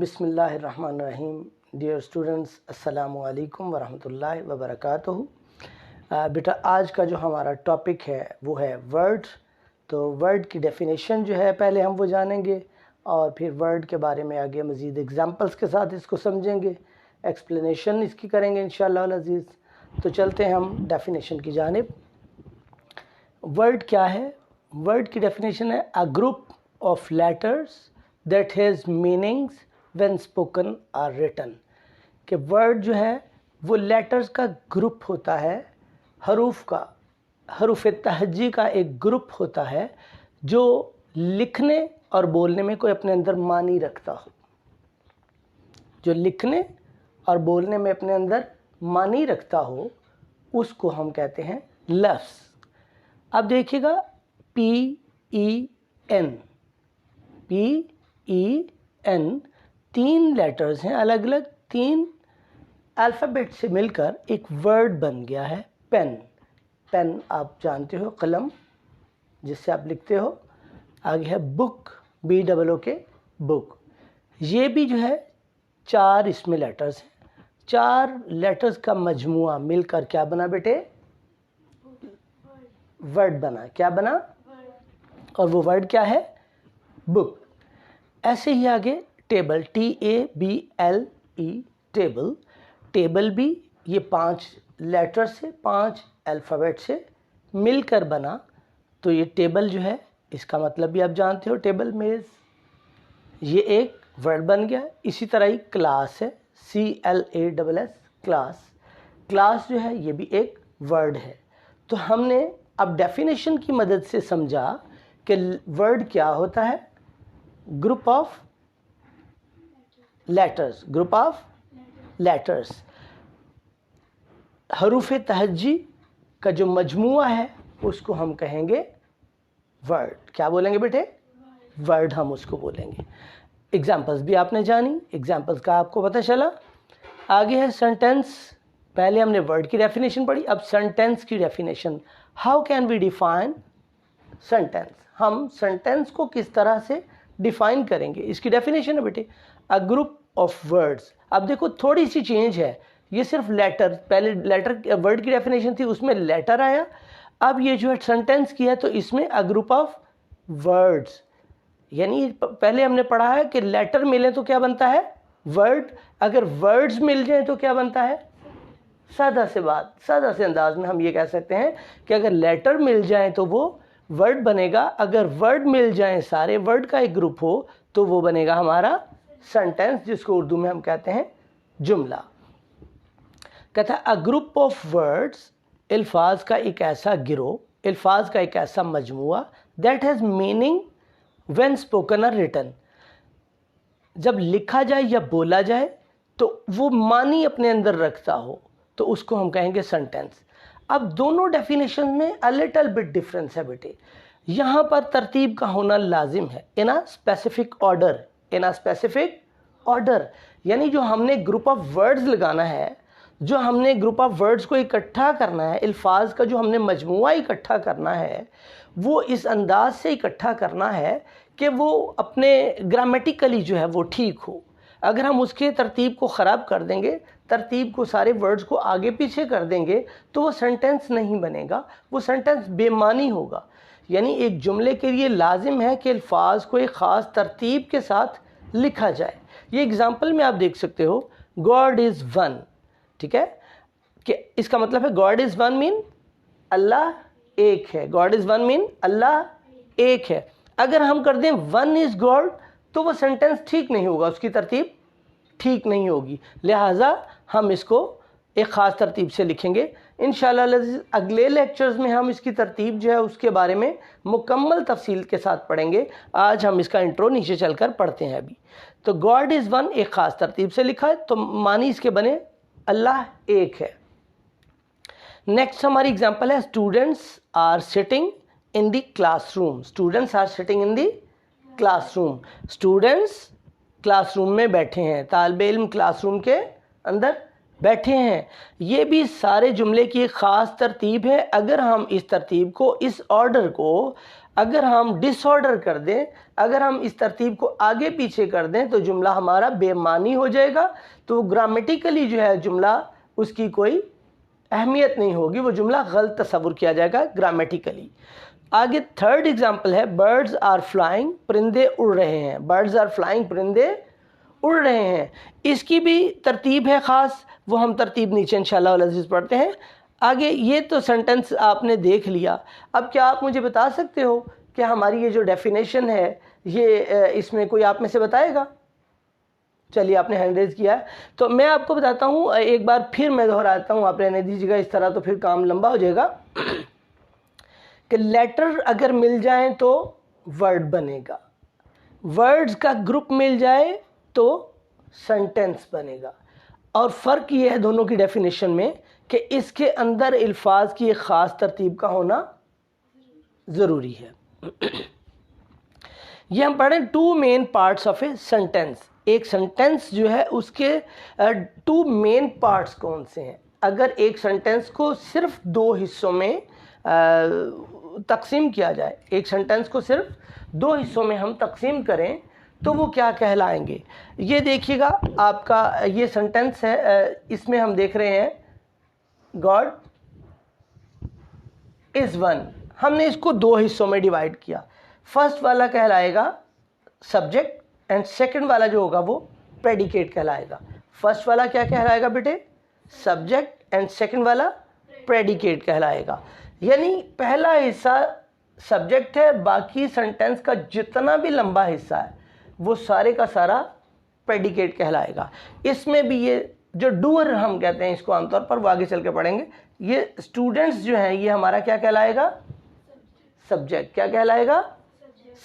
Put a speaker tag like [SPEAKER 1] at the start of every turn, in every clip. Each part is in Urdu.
[SPEAKER 1] بسم اللہ الرحمن الرحیم. ڈیئر اسٹوڈنٹس، السلام علیکم ورحمۃ اللہ وبرکاتہ. بیٹا آج کا جو ہمارا ٹاپک ہے وہ ہے ورڈ. تو ورڈ کی ڈیفینیشن جو ہے پہلے ہم وہ جانیں گے اور پھر ورڈ کے بارے میں آگے مزید ایگزامپلس کے ساتھ اس کو سمجھیں گے، ایکسپلینیشن اس کی کریں گے انشاءاللہ العزیز. تو چلتے ہیں ہم ڈیفینیشن کی جانب. ورڈ کیا ہے؟ ورڈ کی ڈیفینیشن ہے a group of letters that has meanings when spoken or written. کہ ورڈ جو ہے وہ لیٹرز کا گروپ ہوتا ہے، حروف تہجی کا ایک گروپ ہوتا ہے جو لکھنے اور بولنے میں کوئی اپنے اندر معنی رکھتا ہو. جو لکھنے اور بولنے میں اپنے اندر معنی رکھتا ہو اس کو ہم کہتے ہیں لفظ. اب دیکھیے گا PEN تین لیٹرز ہیں، الگ الگ تین الفابیٹ سے مل کر ایک ورڈ بن گیا ہے پین. پین آپ جانتے ہو، قلم جس سے آپ لکھتے ہو. آگے ہے بک، BOOK بک. یہ بھی جو ہے چار اس میں لیٹرز ہیں. چار لیٹرز کا مجموعہ مل کر کیا بنا بیٹے؟ ورڈ بنا. کیا بنا؟ اور وہ ورڈ کیا ہے؟ بک. ایسے ہی آگے ٹیبل، TABLE ٹیبل. ٹیبل بھی یہ 5 لیٹر سے 5 الفابیٹ سے مل کر بنا. تو یہ ٹیبل جو ہے اس کا مطلب بھی آپ جانتے ہو، ٹیبل میز. یہ ایک ورڈ بن گیا. اسی طرح ہی کلاس ہے، CLASS کلاس. کلاس جو ہے یہ بھی ایک ورڈ ہے. تو ہم نے اب ڈیفینیشن کی مدد سے سمجھا کہ ورڈ کیا ہوتا ہے؟ Group of letters. Group of letters, حروف تہجی کا جو مجموعہ ہے اس کو ہم کہیں گے ورڈ. کیا بولیں گے بیٹے؟ ورڈ ہم اس کو بولیں گے. ایگزامپلس بھی آپ نے جانی، ایگزامپلس کا آپ کو پتہ چلا. آگے ہے سینٹینس. پہلے ہم نے ورڈ کی ڈیفینیشن پڑھی، اب سینٹینس کی definition. How can we define sentence? ہم سینٹینس کو کس طرح سے ڈیفائن کریں گے؟ اس کی ڈیفینیشن ہے بیٹے اے گروپ آف ورڈز. اب دیکھو تھوڑی سی چینج ہے، یہ صرف لیٹر، پہلے لیٹر ورڈ کی ڈیفینیشن تھی اس میں لیٹر آیا. اب یہ جو ہے سینٹینس کی ہے تو اس میں اے گروپ آف ورڈز. یعنی پہلے ہم نے پڑھا ہے کہ لیٹر ملیں تو کیا بنتا ہے؟ ورڈ. اگر ورڈز مل جائیں تو کیا بنتا ہے؟ سادہ سے انداز میں ہم یہ کہہ سکتے ہیں کہ اگر لیٹر مل جائیں تو وہ ورڈ بنے گا. اگر ورڈ مل جائیں، سارے ورڈ کا ایک گروپ ہو تو وہ بنے گا ہمارا سینٹینس، جس کو اردو میں ہم کہتے ہیں جملہ. کہتا ہے اے گروپ آف ورڈز، الفاظ کا ایک ایسا گروہ، الفاظ کا ایک ایسا مجموعہ that has meaning when spoken اور ریٹن. جب لکھا جائے یا بولا جائے تو وہ معنی اپنے اندر رکھتا ہو تو اس کو ہم کہیں گے سینٹینس. اب دونوں ڈیفینیشن میں a little bit ڈفرینس ہے بیٹے. یہاں پر ترتیب کا ہونا لازم ہے، in a specific order. یعنی جو ہم نے گروپ آف ورڈز لگانا ہے، جو ہم نے گروپ آف ورڈز کو اکٹھا کرنا ہے، الفاظ کا جو ہم نے مجموعہ اکٹھا کرنا ہے، وہ اس انداز سے اکٹھا کرنا ہے کہ وہ اپنے گرامیٹیکلی جو ہے وہ ٹھیک ہو. اگر ہم اس کے ترتیب کو خراب کر دیں گے، ترتیب کو، سارے ورڈز کو آگے پیچھے کر دیں گے تو وہ سینٹینس نہیں بنے گا، وہ سینٹینس بے معنی ہوگا. یعنی ایک جملے کے لیے لازم ہے کہ الفاظ کو ایک خاص ترتیب کے ساتھ لکھا جائے. یہ اگزامپل میں آپ دیکھ سکتے ہو، گاڈ از ون. ٹھیک ہے، کہ اس کا مطلب ہے گاڈ از ون مین اللہ ایک ہے. گاڈ از ون مین اللہ ایک ہے. اگر ہم کر دیں ون از گاڈ تو وہ سینٹینس ٹھیک نہیں ہوگا، اس کی ترتیب ٹھیک نہیں ہوگی. لہٰذا ہم اس کو ایک خاص ترتیب سے لکھیں گے. انشاءاللہ اگلے لیکچرز میں ہم اس کی ترتیب جو ہے اس کے بارے میں مکمل تفصیل کے ساتھ پڑھیں گے. آج ہم اس کا انٹرو نیچے چل کر پڑھتے ہیں ابھی. تو گاڈ از ون ایک خاص ترتیب سے لکھا ہے تو معنی اس کے بنے اللہ ایک ہے. نیکسٹ ہماری اگزامپل ہے students are sitting in the classroom. Students are sitting in the classroom. Students classroom میں بیٹھے ہیں، طالب علم کلاس روم کے اندر بیٹھے ہیں. یہ بھی سارے جملے کی ایک خاص ترتیب ہے. اگر ہم اس ترتیب کو, اس آرڈر کو اگر ہم ڈس آرڈر کر دیں, اگر ہم اس ترتیب کو آگے پیچھے کر دیں تو جملہ ہمارا بے معنی ہو جائے گا. تو گرامیٹیکلی جو ہے جملہ اس کی کوئی اہمیت نہیں ہوگی, وہ جملہ غلط تصور کیا جائے گا گرامیٹیکلی. آگے تھرڈ ایگزامپل ہے برڈز آر فلائنگ, پرندے اڑ رہے ہیں. برڈز آر فلائنگ, پرندے اڑ رہے ہیں. اس کی بھی ترتیب ہے خاص, وہ ہم ترتیب نیچے انشاءاللہ العزیز پڑھتے ہیں. آگے یہ تو سنٹنس آپ نے دیکھ لیا. اب کیا آپ مجھے بتا سکتے ہو کہ ہماری یہ جو ڈیفینیشن ہے یہ اس میں کوئی آپ میں سے بتائے گا؟ چلیے آپ نے ہینڈ ریز کیا ہے تو میں آپ کو بتاتا ہوں, ایک بار پھر میں دہراتا ہوں, آپ رہنے دیجیے گا, اس طرح تو پھر کام لمبا ہو جائے گا. کہ لیٹر اگر مل جائیں تو ورڈ بنے گا, ورڈز کا گروپ مل جائے تو سنٹنس بنے گا. اور فرق یہ ہے دونوں کی ڈیفینیشن میں کہ اس کے اندر الفاظ کی ایک خاص ترتیب کا ہونا ضروری ہے. یہ ہم پڑھیں two main parts of a sentence. ایک سنٹینس جو ہے اس کے ٹو مین پارٹس کون سے ہیں؟ اگر ایک سنٹینس کو صرف دو حصوں میں تقسیم کیا جائے, ایک سنٹینس کو صرف دو حصوں میں ہم تقسیم کریں تو وہ کیا کہلائیں گے؟ یہ دیکھیے گا آپ کا یہ سنٹینس ہے, اس میں ہم دیکھ رہے ہیں گاڈ از ون. ہم نے اس کو دو حصوں میں ڈیوائیڈ کیا. فرسٹ والا کہلائے گا سبجیکٹ اینڈ سیکنڈ والا جو ہوگا وہ پریڈیکیٹ کہلائے گا. فرسٹ والا کیا کہلائے گا بیٹے؟ سبجیکٹ اینڈ سیکنڈ والا پریڈیکیٹ کہلائے گا. یعنی پہلا حصہ سبجیکٹ ہے, باقی سنٹینس کا جتنا بھی لمبا حصہ ہے وہ سارے کا سارا پریڈیکیٹ کہلائے گا. اس میں بھی یہ جو ڈوئر ہم کہتے ہیں اس کو عام طور پر, وہ آگے چل کے پڑھیں گے. یہ اسٹوڈنٹس جو ہیں یہ ہمارا کیا کہلائے گا؟ سبجیکٹ. کیا کہلائے گا؟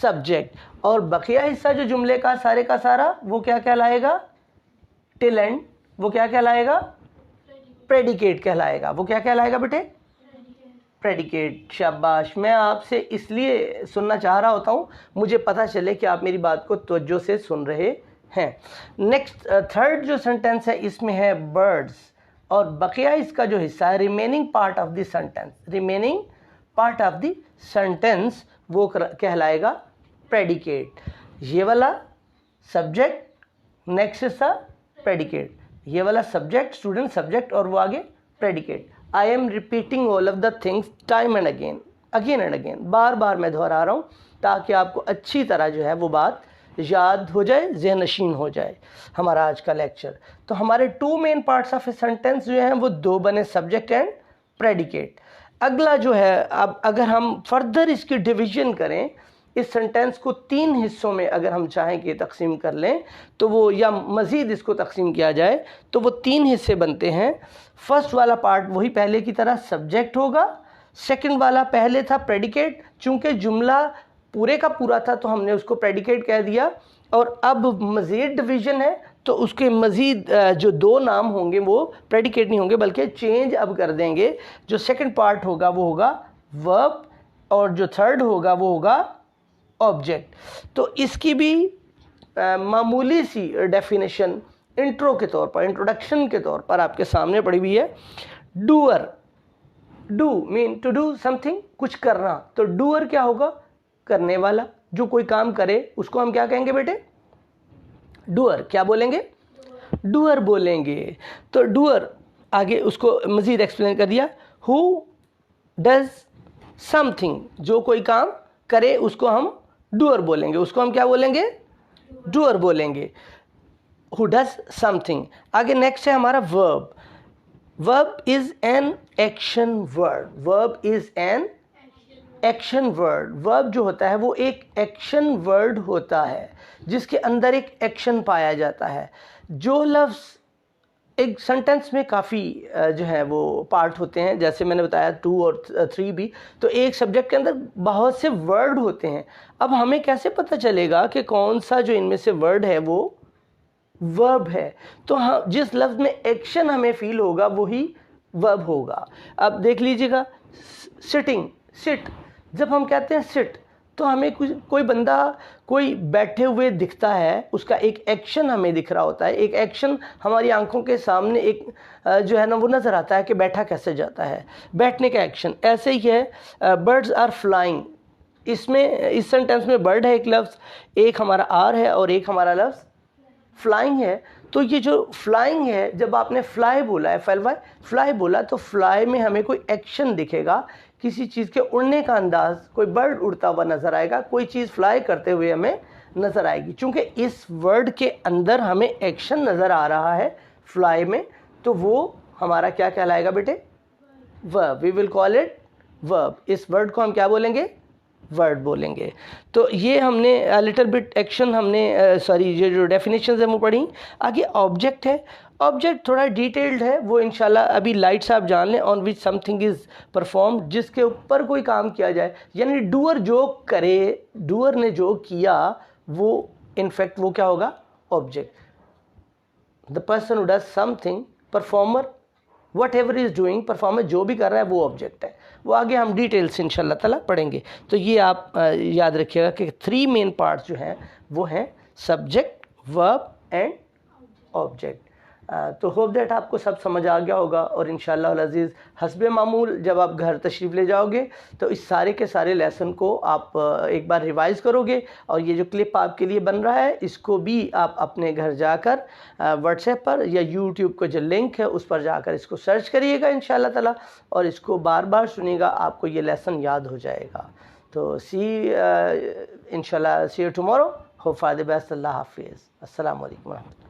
[SPEAKER 1] سبجیکٹ. اور بقیہ حصہ جو جملے کا سارا وہ کیا کہلائے گا؟ ٹل اینڈ وہ کیا کہلائے گا؟ پریڈیکیٹ کہلائے گا. وہ کیا کہلائے گا بیٹے؟ پریڈیکیٹ. شاباش. میں آپ سے اس لیے سننا چاہ رہا ہوتا ہوں, مجھے پتہ چلے کہ آپ میری بات کو توجہ سے سن رہے ہیں. نیکسٹ تھرڈ جو سنٹینس ہے اس میں ہے برڈز, اور بقیہ اس کا جو حصہ ہے remaining part of the sentence, remaining part of the sentence وہ کہلائے گا پریڈیکیٹ. یہ والا سبجیکٹ, نیکسٹ حصہ پریڈیکیٹ. یہ والا سبجیکٹ, اسٹوڈنٹ سبجیکٹ, اور وہ آگے predicate. I am repeating all of the things time and again and again. بار بار میں دہرا رہا ہوں تاکہ آپ کو اچھی طرح جو ہے وہ بات یاد ہو جائے, ذہن نشین ہو جائے ہمارا آج کا لیکچر. تو ہمارے two main parts of a sentence جو ہیں وہ دو بنے, سبجیکٹ اینڈ پریڈیکیٹ. اگلا جو ہے, اب اگر ہم فردر اس کی ڈویژن کریں, اس سنٹینس کو تین حصوں میں اگر ہم چاہیں کہ تقسیم کر لیں تو وہ, یا مزید اس کو تقسیم کیا جائے تو وہ تین حصے بنتے ہیں. فرسٹ والا پارٹ وہی پہلے کی طرح سبجیکٹ ہوگا, سیکنڈ والا پہلے تھا پریڈیکیٹ, چونکہ جملہ پورے کا پورا تھا تو ہم نے اس کو پریڈیکیٹ کہہ دیا, اور اب مزید ڈویژن ہے تو اس کے مزید جو دو نام ہوں گے وہ پریڈیکیٹ نہیں ہوں گے بلکہ چینج اب کر دیں گے. جو سیکنڈ پارٹ ہوگا وہ ہوگا ورب, اور جو تھرڈ ہوگا وہ ہوگا آبجیکٹ. تو اس کی بھی معمولی سی ڈیفینیشن انٹرو کے طور پر, انٹروڈکشن کے طور پر آپ کے سامنے پڑی ہوئی ہے. Doer, do mean to do something, کچھ کرنا. تو ڈوئر کیا ہوگا؟ کرنے والا, جو کوئی کام کرے اس کو ہم کیا کہیں گے بیٹے؟ ڈوئر. کیا بولیں گے؟ ڈوئر بولیں گے. تو ڈوئر آگے اس کو مزید ایکسپلین کر دیا, ہو ڈز سم تھنگ, جو کوئی کام کرے اس کو ہم ڈوئر بولیں گے, اس کو ہم کیا بولیں گے؟ ڈوئر بولیں گے. who does something. آگے نیکسٹ ہے ہمارا verb. verb is an action word. verb is an action word. verb جو ہوتا ہے وہ ایک ایکشن ورڈ ہوتا ہے جس کے اندر ایک ایکشن پایا جاتا ہے. جو لفظ ایک سنٹینس میں کافی جو ہے وہ پارٹ ہوتے ہیں, جیسے میں نے بتایا 2 اور 3 بھی, تو ایک سبجیکٹ کے اندر بہت سے ورڈ ہوتے ہیں. اب ہمیں کیسے پتہ چلے گا کہ کون سا جو ان میں سے ورڈ ہے وہ ورب ہے؟ تو جس لفظ میں ایکشن ہمیں فیل ہوگا وہی ورب ہوگا. اب دیکھ لیجئے گا, سٹنگ, سٹ, جب ہم کہتے ہیں سٹ تو ہمیں کوئی بندہ کوئی بیٹھے ہوئے دکھتا ہے، اس کا ایک ایکشن ہمیں دکھ رہا ہوتا ہے، ایک ایکشن ہماری آنکھوں کے سامنے ایک جو ہے نا وہ نظر آتا ہے کہ بیٹھا کیسے جاتا ہے، بیٹھنے کا ایکشن. ایسے ہی ہے برڈز آر فلائنگ. اس سینٹینس میں برڈ ہے ایک لفظ، ایک ہمارا آر ہے اور ایک ہمارا لفظ فلائنگ ہے. تو یہ جو فلائنگ ہے، جب آپ نے فلائی بولا ہے، فلائی بولا تو فلائی میں ہمیں کوئی ایکشن دکھے گا، کسی چیز کے اڑنے کا انداز، کوئی برڈ اڑتا ہوا نظر آئے گا، کوئی چیز فلائی کرتے ہوئے ہمیں نظر آئے گی. چونکہ اس ورڈ کے اندر ہمیں ایکشن نظر آ رہا ہے فلائی میں، تو وہ ہمارا کیا کہلائے گا بیٹے؟ ورب. وی ول کال اٹ ورب. اس ورڈ کو ہم کیا بولیں گے؟ ورڈ بولیں گے. تو یہ ہم نے لٹل بٹ ایکشن ہم نے یہ جو ڈیفینیشنز ہیں وہ پڑھی. آگے آبجیکٹ ہے. آبجیکٹ تھوڑا ڈیٹیلڈ ہے، وہ انشاءاللہ ابھی لائٹ سے آپ جان لیں. آن وچ سم تھنگ از پرفارمڈ، جس کے اوپر کوئی کام کیا جائے، یعنی ڈوئر جو کرے، ڈوئر نے جو کیا وہ انفیکٹ وہ کیا ہوگا؟ Object. The person who does some thing, performer what ever is doing, performer جو بھی کر رہا ہے وہ آبجیکٹ ہے. وہ آگے ہم ڈیٹیل سے انشاءاللہ تعالیٰ پڑھیں گے. تو یہ آپ یاد رکھیے گا کہ 3 مین پارٹس جو ہیں وہ ہیں سبجیکٹ، ورب اینڈ آبجیکٹ. تو ہوپ دیٹ آپ کو سب سمجھ آ گیا ہوگا، اور انشاءاللہ العزیز حسب معمول جب آپ گھر تشریف لے جاؤ گے تو اس سارے کے سارے لیسن کو آپ ایک بار ریوائز کرو گے، اور یہ جو کلپ آپ کے لیے بن رہا ہے اس کو بھی آپ اپنے گھر جا کر واٹس ایپ پر یا یوٹیوب کا جو لنک ہے اس پر جا کر اس کو سرچ کریے گا انشاءاللہ تعالیٰ، اور اس کو بار بار سنیے گا، آپ کو یہ لیسن یاد ہو جائے گا. تو انشاءاللہ see you tomorrow. Hope for the best. اللہ حافظ. السلام علیکم ورحمۃ اللہ.